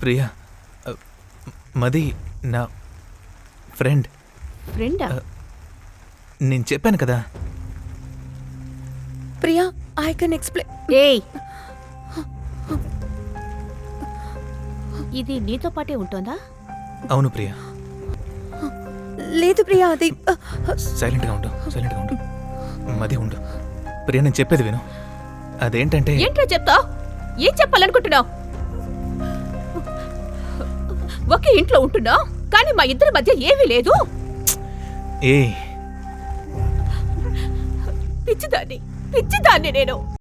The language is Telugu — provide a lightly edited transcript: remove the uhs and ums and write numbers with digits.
ప్రియా, మది నా ఫ్రెండ్. ఫ్రెండా? నేను చెప్పాను కదా. Priya, I can explain. ఏయ్, ఇది నీతో పాటే ఉంటుందా? అవును ప్రియా. లేదు ప్రియా, అది సైలెంట్గా ఉండు. మది ఉండు. ప్రియా, నేను చెప్పేది విను. అదేంటంటే ఏంటో చెప్తావ్? ఏం చెప్పాలనుకుంటున్నావు? ఒకే ఇంట్లో ఉంటున్నావు, కానీ మా ఇద్దరి మధ్య ఏమీ లేదు. ఏ పిచ్చిదాన్ని నేను.